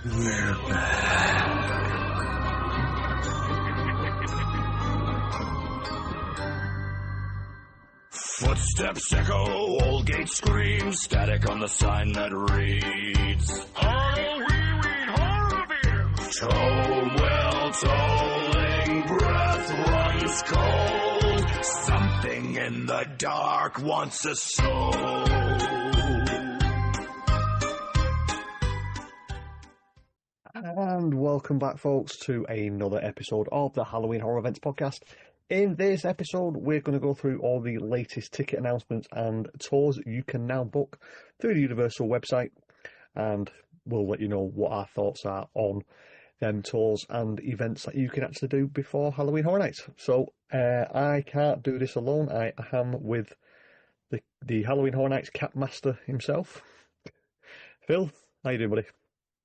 We're back. Footsteps echo, old gate screams, static on the sign that reads Halloween horror films. Told well, tolling, breath runs cold. Something in the dark wants a soul. And welcome back, folks, to another episode of the Halloween Horror Events podcast. In this episode, we're going to go through all the latest ticket announcements and tours you can now book through the Universal website, and we'll let you know what our thoughts are on them tours and events that you can actually do before Halloween Horror Nights. So I can't do this alone. I am with the Halloween Horror Nights cap master himself, Phill. How you doing, buddy?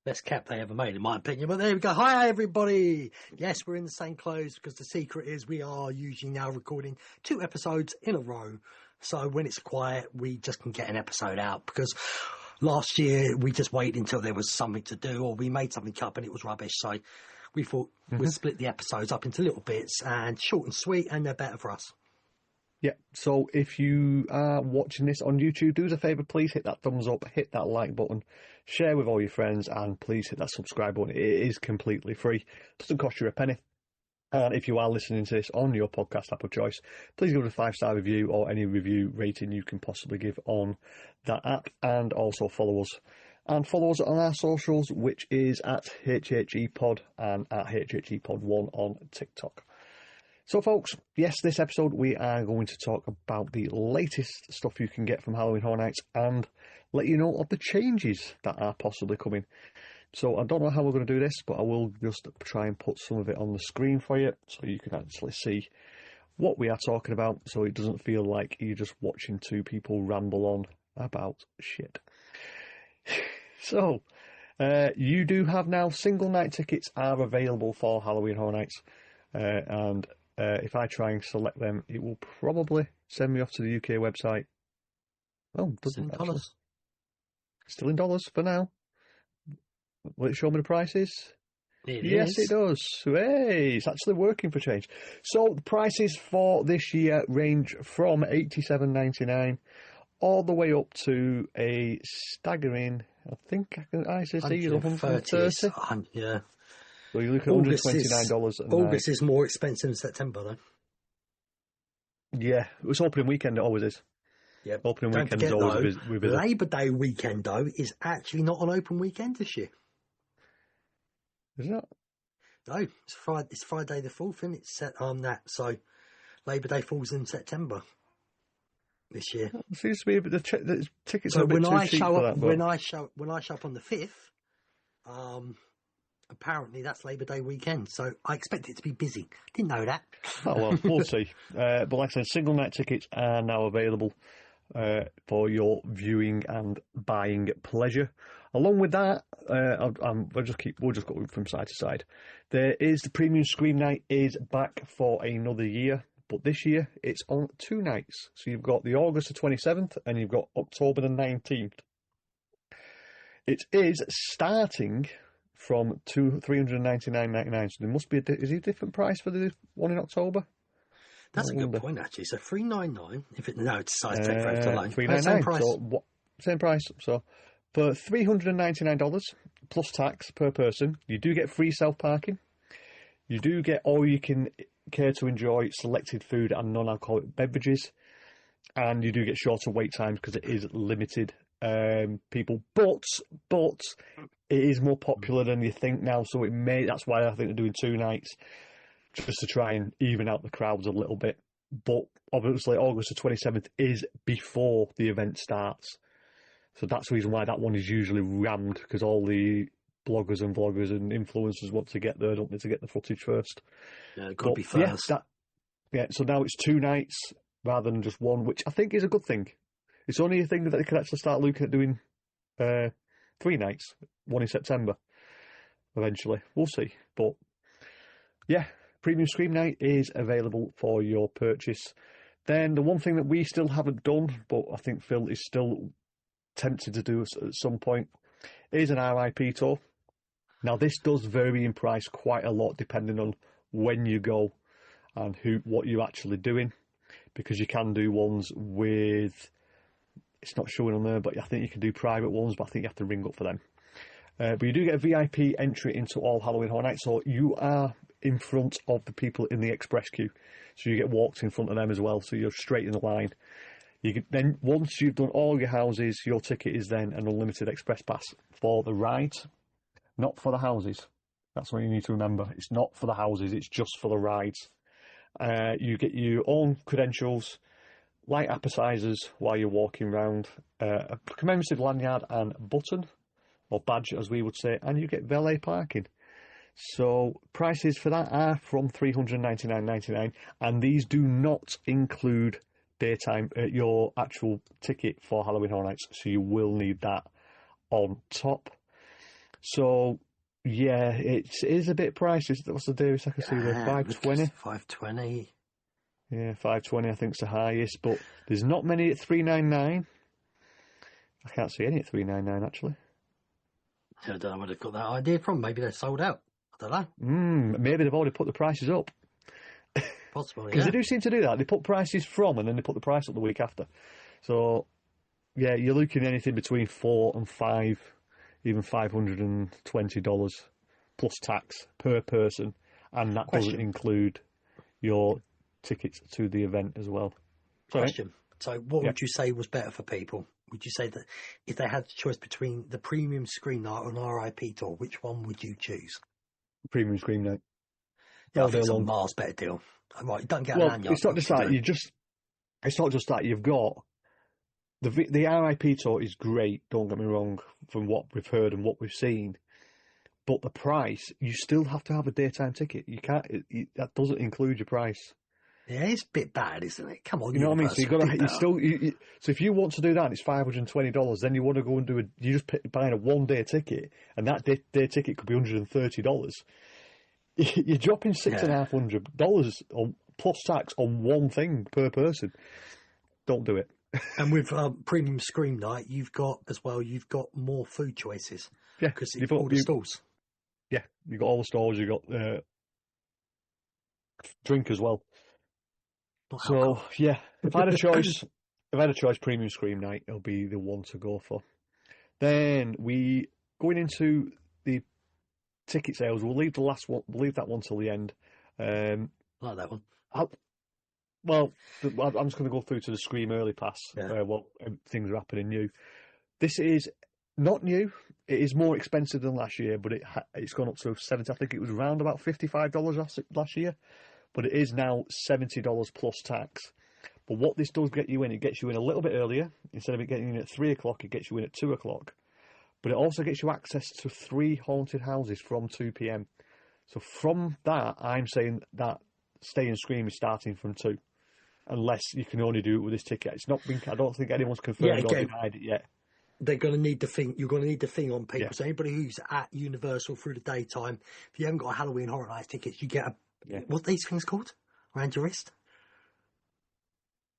Best cap they ever made, in my opinion. But there we go. Hi, everybody. Yes, we're in the same clothes because the secret is we are usually now recording 2 episodes in a row. So when it's quiet, we just can get an episode out, because last year we just waited until there was something to do, or we made something up and it was rubbish. So we thought we'd split the episodes up into little bits and short and sweet, and they're better for us. Yeah, so if you are watching this on YouTube, do us a favour, please hit that thumbs up, hit that like button, share with all your friends, and please hit that subscribe button. It is completely free. It doesn't cost you a penny. And if you are listening to this on your podcast app of choice, please give it a 5-star review or any review rating you can possibly give on that app, and also follow us. And follow us on our socials, which is at HHEPod and at HHEPod1 on TikTok. So, folks, yes, this episode we are going to talk about the latest stuff you can get from Halloween Horror Nights and let you know of the changes that are possibly coming. So I don't know how we're going to do this, but I will just try and put some of it on the screen for you so you can actually see what we are talking about, so it doesn't feel like you're just watching 2 people ramble on about shit. So, you do have now single night tickets are available for Halloween Horror Nights, and if I try and select them, it will probably send me off to the UK website. Oh, doesn't actually. Still in dollars for now. Will it show me the prices? Yes, it does. Hey, it's actually working for change. So the prices for this year range from $87.99 all the way up to a staggering, I think I can see $130. Yeah. So you look at $129. August is more expensive than September, though. Yeah, it's opening weekend. It always is. Yeah, opening weekend is always busy. Labour Day weekend, though, is actually not an open weekend this year. Is it? No, it's Friday. It's Friday the 4th, and it's set on that. So Labour Day falls in September this year. It seems to be, but the tickets so are a bit too cheap for that. When I show up on the 5th, apparently that's Labour Day weekend, so I expect it to be busy. Didn't know that. Oh, well, we'll see. But like I said, single night tickets are now available for your viewing and buying pleasure. Along with that, we'll just go from side to side. There is the premium Scream Night is back for another year, but this year it's on 2 nights. So you've got the August the 27th and you've got October the 19th. It is starting from $399.99. So there must be is it a different price for the one in October? That's a good point, actually. So $399. It's size 10 for alone. $399. Same price. So same price. So for $399 plus tax per person, you do get free self parking. You do get all you can care to enjoy selected food and non-alcoholic beverages, and you do get shorter wait times because it is limited people. But it is more popular than you think now, so that's why I think they're doing 2 nights, just to try and even out the crowds a little bit. But obviously August the 27th is before the event starts, so that's the reason why that one is usually rammed, because all the bloggers and vloggers and influencers want to get there, don't need to get the footage first. Yeah, it could be first. So now it's 2 nights rather than just 1, which I think is a good thing. It's only a thing that they could actually start looking at doing 3 nights, 1 in September, eventually. We'll see. But, yeah, Premium Scream Night is available for your purchase. Then the one thing that we still haven't done, but I think Phill is still tempted to do at some point, is an RIP tour. Now, this does vary in price quite a lot depending on when you go and what you're actually doing, because you can do ones with, it's not showing on there, but I think you can do private ones, but I think you have to ring up for them. But you do get a VIP entry into all Halloween Horror Nights, so you are in front of the people in the express queue. So you get walked in front of them as well, so you're straight in the line. Then, once you've done all your houses, your ticket is then an unlimited express pass for the rides, not for the houses. That's what you need to remember. It's not for the houses, it's just for the rides. You get your own credentials, light appetisers while you're walking around, a commemorative lanyard and button, or badge as we would say, and you get valet parking. So prices for that are from $399.99, and these do not include daytime, your actual ticket for Halloween Horror Nights, so you will need that on top. So yeah, it is a bit pricey. What's the dearest I can see there? $520. $520. Yeah, $520 I think is the highest, but there's not many at $399. I can't see any at $399 actually. I don't know where they've got that idea from. Maybe they're sold out. I don't know. Maybe they've already put the prices up. Possibly, because they do seem to do that. They put prices from, and then they put the price up the week after. So, yeah, you're looking at anything between $4 and $5, even $520 plus tax per person, and that doesn't include your tickets to the event as well. Question. So, what would you say was better for people? Would you say that if they had the choice between the premium screen night or an RIP tour, which one would you choose? Premium screen night. Yeah, I think it's a miles better deal. Right, you don't get an lanyard. It's not just that. It's not just that. You've got the RIP tour is great. Don't get me wrong. From what we've heard and what we've seen, but the price, you still have to have a daytime ticket. You can't. That doesn't include your price. Yeah, it's a bit bad, isn't it? Come on, you know what I mean. So so if you want to do that, it's $520. Then you want to go and you just buying a 1 day ticket, and that day ticket could be $130. You're dropping $650 on plus tax on one thing per person. Don't do it. And with premium screen night, you've got more food choices. Yeah, because you've got all the stalls. Yeah, you've got all the stalls. You've got drink as well. So yeah, if I had a choice, premium screen night, it'll be the one to go for. Then going into the ticket sales, we'll leave that one till the end. I like that one. I'm just going to go through to the Scream Early Pass, what things are happening new. This is not new. It is more expensive than last year, but it's gone up to 70. I think it was around about $55 last year, but it is now $70 plus tax. But what this does get you in, it gets you in a little bit earlier. Instead of it getting in at 3 o'clock, it gets you in at 2 o'clock. But it also gets you access to 3 haunted houses from 2 p.m. So from that, I'm saying that Stay and Scream is starting from 2. Unless you can only do it with this ticket. It's not been, I don't think anyone's confirmed or denied it yet. They're going to need the thing. You're going to need the thing on people. Yeah. So anybody who's at Universal through the daytime, if you haven't got a Halloween Horror Nights tickets, you get what are these things called? Around your wrist?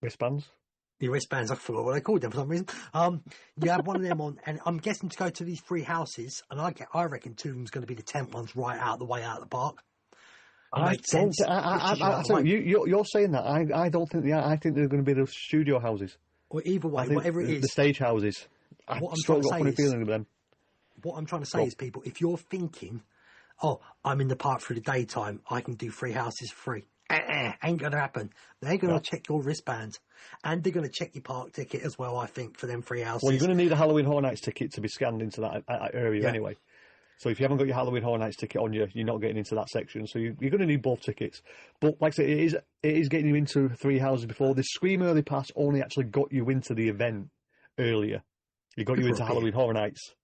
Wristbands? Your wristbands, I forgot what they called them for some reason. You have one of them on, and I'm guessing to go to these 3 houses, and I reckon 2 of them's going to be the tent ones right out the way out of the park. You're saying that. I don't think they are. I think they're going to be the studio houses. Or either way, whatever it is. The stage houses. What I'm trying to say is, people, if you're thinking, I'm in the park through the daytime, I can do 3 houses free. Ain't going to happen. They're going to check your wristbands, and they're going to check your park ticket as well, I think, for them 3 houses. Well, you're going to need a Halloween Horror Nights ticket to be scanned into that area anyway. So if you haven't got your Halloween Horror Nights ticket on you, you're not getting into that section. So you're going to need both tickets. But like I say, it is getting you into 3 houses before. The Scream Early Pass only actually got you into the event earlier. It got you into Halloween Horror Nights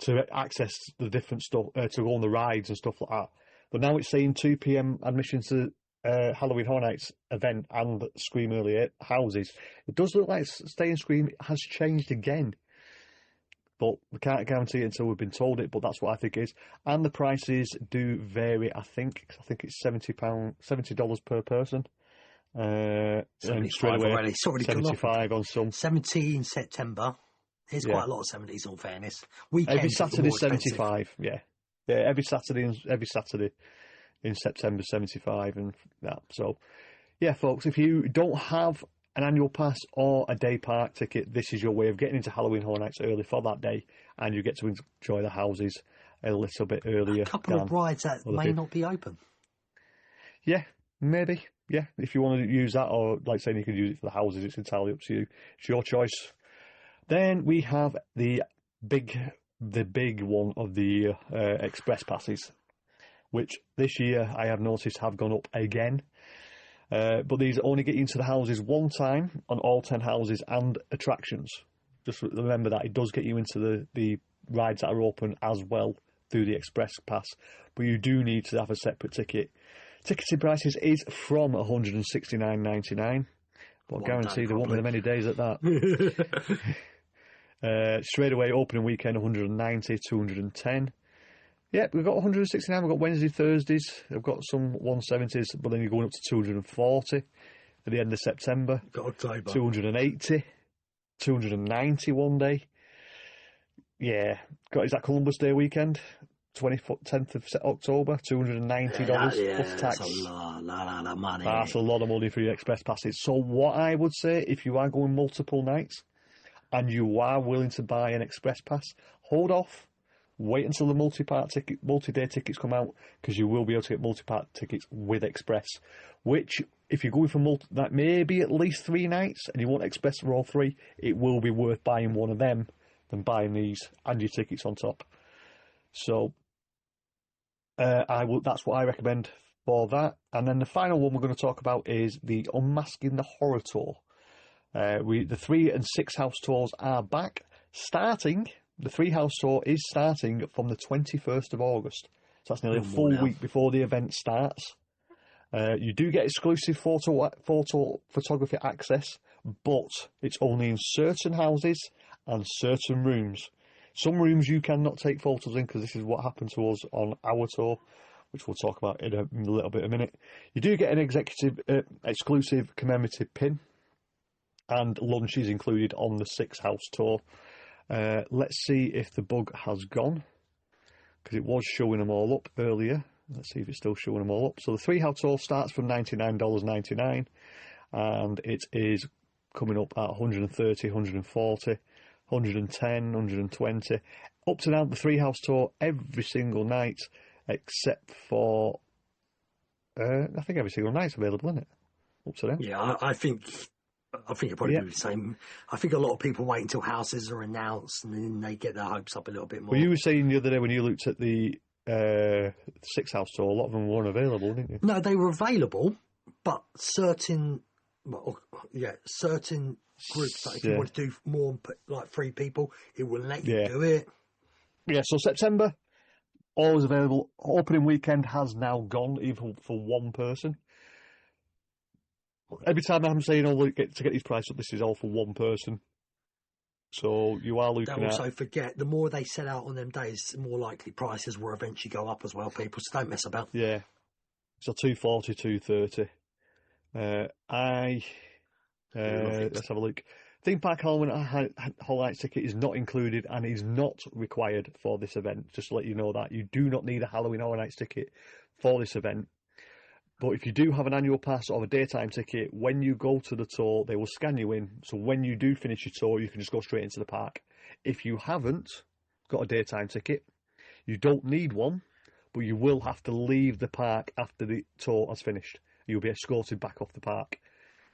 to access the different stuff, to go on the rides and stuff like that. But now it's saying 2 p.m. admission to Halloween Horror Nights event and Scream Early houses. It does look like Stay and Scream has changed again. But we can't guarantee it until we've been told it, but that's what I think it is. And the prices do vary, I think. I think it's $70 per person. 75 already. It's already 75 on some. 17 September. There's quite a lot of 70s, in all fairness. Weekends Every Saturday's 75, yeah. Yeah, every Saturday in September 75 and that. So, yeah, folks, if you don't have an annual pass or a day park ticket, this is your way of getting into Halloween Horror Nights early for that day, and you get to enjoy the houses a little bit earlier. A couple of rides that may not be open. Yeah, maybe. Yeah, if you want to use that, or like saying you can use it for the houses, it's entirely up to you. It's your choice. Then we have the big one of the express passes, which this year I have noticed have gone up again. But these only get you into the houses one time on all 10 houses and attractions. Just remember that it does get you into the rides that are open as well through the express pass, but you do need to have a separate ticket. Ticketing prices is from $169.99, but I guarantee there won't be many days at that. Straight away, opening weekend, 190, 210. Yeah, we've got 169. We've got Wednesday, Thursdays. I've got some 170s, but then you're going up to 240 at the end of September. Got October. 280, 290 one day. Yeah, is that Columbus Day weekend? 10th of October, $290 plus tax. That's a lot of money. That's a lot of money for your express passes. So what I would say, if you are going multiple nights and you are willing to buy an express pass, hold off. Wait until the multi-day tickets come out, because you will be able to get multi-part tickets with Express, which, if you're going for that maybe at least 3 nights and you want Express for all 3, it will be worth buying one of them than buying these and your tickets on top. So that's what I recommend for that. And then the final one we're going to talk about is the Unmasking the Horror Tour. The 3 and 6 house tours are back, starting. The 3 house tour is starting from the 21st of August. So that's nearly a full week before the event starts. You do get exclusive photo photography access, but it's only in certain houses and certain rooms. Some rooms you cannot take photos in, because this is what happened to us on our tour, which we'll talk about in a little bit a minute. You do get an exclusive commemorative pin, and lunch is included on the 6 house tour. Let's see if the bug has gone, because it was showing them all up earlier. Let's see if it's still showing them all up. So the 3 house tour starts from $99.99, and it is coming up at 130, 140, 110, 120. Up to now, the 3 house tour every single night, except for I think every single night's available, isn't it? Up to now. Yeah, I think it'll probably be the same. I think a lot of people wait until houses are announced and then they get their hopes up a little bit more. Well, you were saying the other day when you looked at the 6 house tour, a lot of them weren't available, didn't you? No, they were available, but certain groups, that if you want to do more like 3 people, it wouldn't let you do it. Yeah, so September, always available. Opening weekend has now gone, even for 1 person. Every time I'm saying, to get these prices up, this is all for 1 person. So you are looking at... Don't also forget, the more they sell out on them days, the more likely prices will eventually go up as well, people. So don't mess about. Yeah. So 240, 230. Let's have a look. Theme Park Halloween Horror Nights ticket is not included and is not required for this event. Just to let you know that. You do not need a Halloween Horror Nights ticket for this event. But if you do have an annual pass or a daytime ticket, when you go to the tour, they will scan you in. So when you do finish your tour, you can just go straight into the park. If you haven't got a daytime ticket, you don't need one, but you will have to leave the park after the tour has finished. You'll be escorted back off the park.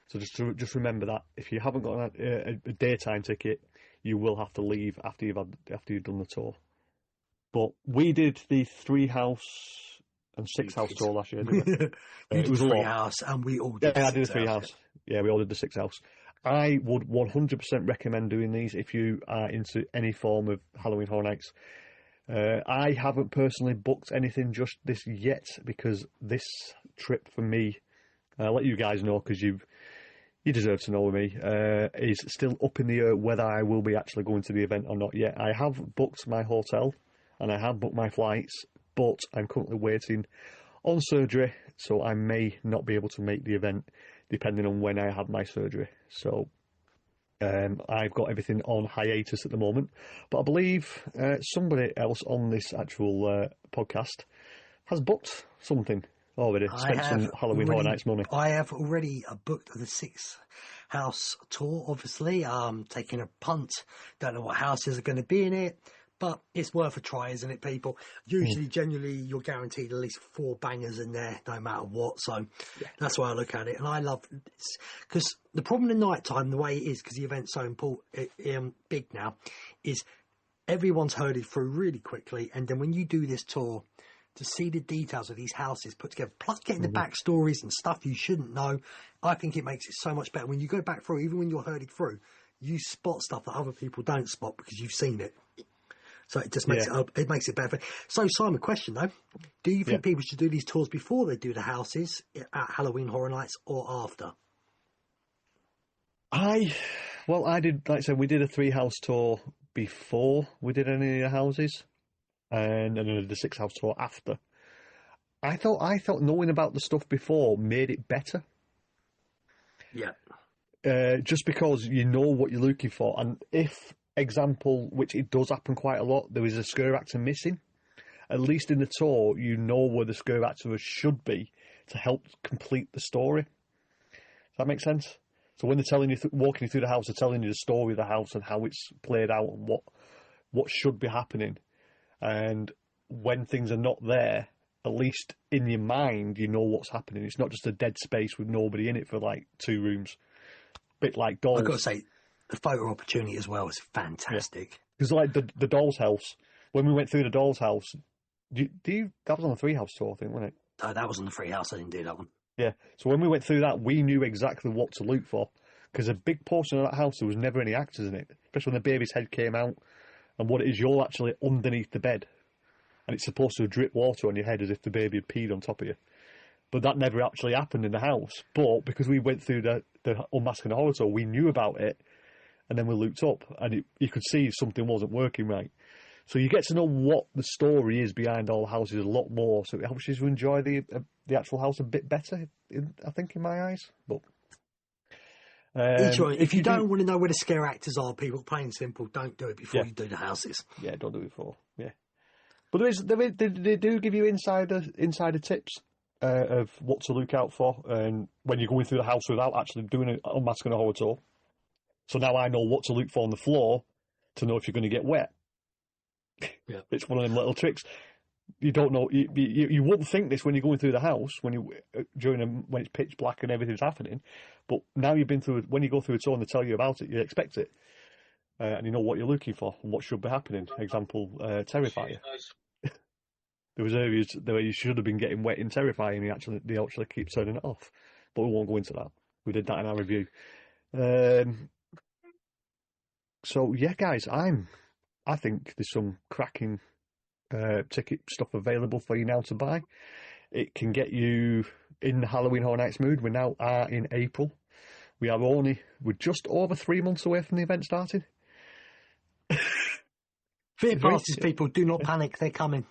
So just remember that. If you haven't got a daytime ticket, you will have to leave after you've done the tour. But we did the 3 house and 6 house tour last year, didn't we? It was a 3 house, and we all did. Yeah, I did the 3 house. Yeah, we all did the 6 house. I would 100% recommend doing these if you are into any form of Halloween Horror Nights. I haven't personally booked anything just this yet, because this trip for me, I'll let you guys know because you deserve to know me, is still up in the air whether I will be actually going to the event or not yet. I have booked my hotel and I have booked my flights, but I'm currently waiting on surgery, so I may not be able to make the event depending on when I have my surgery. So I've got everything on hiatus at the moment, but I believe somebody else on this actual podcast has booked something already. Spent some Halloween Horror Nights money. I have already booked the 6-house tour, obviously. Taking a punt. Don't know what houses are going to be in it, but it's worth a try, isn't it, people? Usually, generally, you're guaranteed at least 4 bangers in there, no matter what. So that's why I look at it. And I love this. Because the problem in night time, the way it is, because the event's so important, big now, is everyone's herded through really quickly. And then when you do this tour, to see the details of these houses put together, plus getting the backstories and stuff you shouldn't know, I think it makes it so much better. When you go back through, even when you're herded through, you spot stuff that other people don't spot because you've seen it. So it just makes it makes it better. So Simon, question though: do you think people should do these tours before they do the houses at Halloween Horror Nights or after? I did. Like I said, we did a 3-house tour before we did any of the houses, and then the 6-house tour after. I thought knowing about the stuff before made it better. Yeah. Just because you know what you're looking for, and if, example, which it does happen quite a lot, there is a scare actor missing, at least in the tour, you know where the scare actor should be to help complete the story. Does that make sense? So when they're telling you, walking you through the house, they're telling you the story of the house and how it's played out and what should be happening. And when things are not there, at least in your mind, you know what's happening. It's not just a dead space with nobody in it for like 2 rooms. Bit like Dolls. I've got to say, the photo opportunity as well is fantastic. Because like the Doll's house, when we went through the Doll's house, that was on the 3-house tour, I think, wasn't it? No, that was on the 3-house. I didn't do that one. Yeah. So when we went through that, we knew exactly what to look for. Because a big portion of that house, there was never any actors in it. Especially when the baby's head came out. And what it is, you're actually underneath the bed. And it's supposed to drip water on your head as if the baby had peed on top of you. But that never actually happened in the house. But because we went through the Unmasking the Horror tour, we knew about it. And then we looked up. And you could see something wasn't working right. So you get to know what the story is behind all the houses a lot more. So it helps you to enjoy the actual house a bit better, I think, in my eyes. But if you don't want to know where the scare actors are, people, plain and simple, don't do it before you do the houses. Yeah, don't do it before. Yeah. But they do give you insider tips of what to look out for, and when you're going through the house without actually doing an Unmasking a Horror tour. So now I know what to look for on the floor to know if you're going to get wet. Yeah. It's one of them little tricks. You don't know. You wouldn't think this when you're going through the house when it's pitch black and everything's happening. But now you've been through it. When you go through a tour and they tell you about it, you expect it, and you know what you're looking for and what should be happening. Example, Terrifier. There was areas where you should have been getting wet in Terrifier, and they actually keep turning it off. But we won't go into that. We did that in our review. So yeah, guys, I think there's some cracking ticket stuff available for you now to buy. It can get you in the Halloween Horror Nights mood. We now are in April. We're just over 3 months away from the event starting. Fear passes, people, do not panic. They're coming.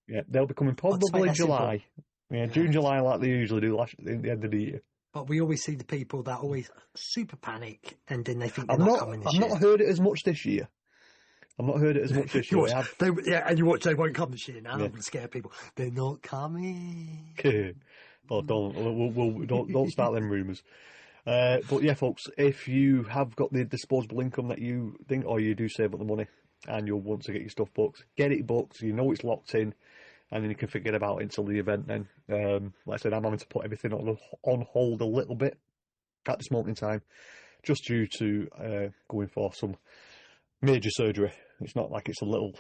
Yeah, they'll be coming probably July. Yeah, June, July, like they usually do at the end of the year. But we always see the people that always super panic, and then they think they're not coming this year. I've not heard it as much this year. And you watch, they won't come this year now. I'm going to scare people. They're not coming. Oh, don't start them rumours. But yeah, folks, if you have got the disposable income that you think, or you do save up the money, and you'll want to get your stuff booked, get it booked. You know it's locked in, and then you can forget about it until the event. Then, like I said, I'm having to put everything on hold a little bit at this moment in time, just due to going for some major surgery. It's not like it's a little.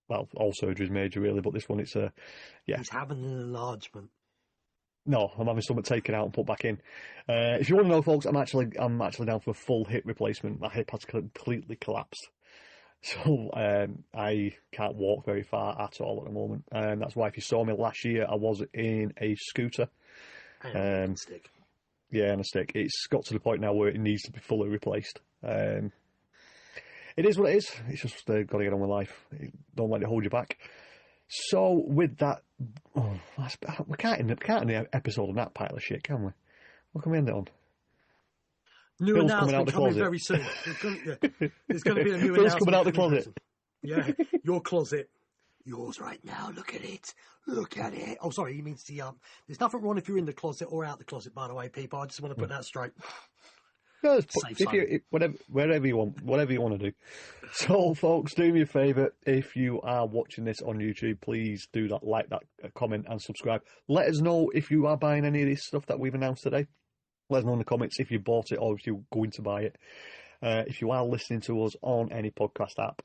Well, all surgery is major, really, but this one, it's a. Yeah. He's having an enlargement. No, I'm having something taken out and put back in. If you want to know, folks, I'm actually down for a full hip replacement. My hip has completely collapsed. So I can't walk very far at all at the moment. And that's why if you saw me last year, I was in a scooter. And a stick. Yeah, and a stick. It's got to the point now where it needs to be fully replaced. It is what it is. It's just got to get on with life. Don't let it hold you back. So with that, we can't end the episode on that pile of shit, can we? What can we end it on? New Phil's coming out announcement the coming closet. very soon. There's going to be a new Phil's announcement. coming out the very closet. soon. Yeah, your closet. Yours right now. Look at it. Look at it. Oh, sorry. He means the There's nothing wrong if you're in the closet or out the closet. By the way, people. I just want to put that straight. No, Safe if you, wherever you want, whatever you want to do. So, folks, do me a favour. If you are watching this on YouTube, please do that, like that, comment, and subscribe. Let us know if you are buying any of this stuff that we've announced today. Let us know in the comments if you bought it or if you're going to buy it. If you are listening to us on any podcast app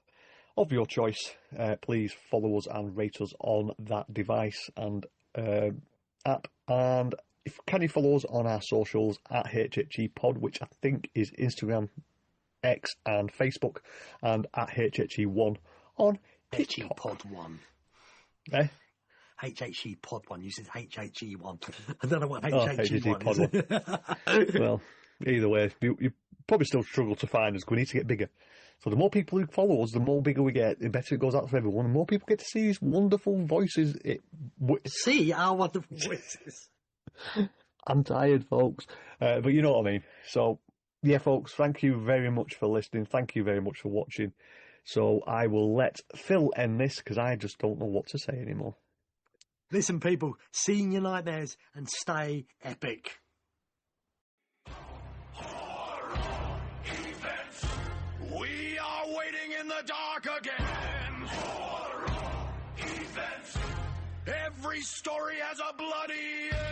of your choice, please follow us and rate us on that device and app. And can you follow us on our socials at HHE Pod, which I think is Instagram, X, and Facebook, and at HHE1 on HHE TikTok. Pod 1. Eh? HHE Pod 1. You said HHE 1. I don't know what HHE 1 Pod is. Well, either way, you probably still struggle to find us. We need to get bigger. So the more people who follow us, the more bigger we get, the better it goes out for everyone. The more people get to see these wonderful voices. See our wonderful voices. I'm tired, folks. But you know what I mean. So, yeah, folks, thank you very much for listening. Thank you very much for watching. So I will let Phill end this because I just don't know what to say anymore. Listen, people, see in your nightmares and stay epic. Horror events. We are waiting in the dark again. Horror events. Every story has a bloody end.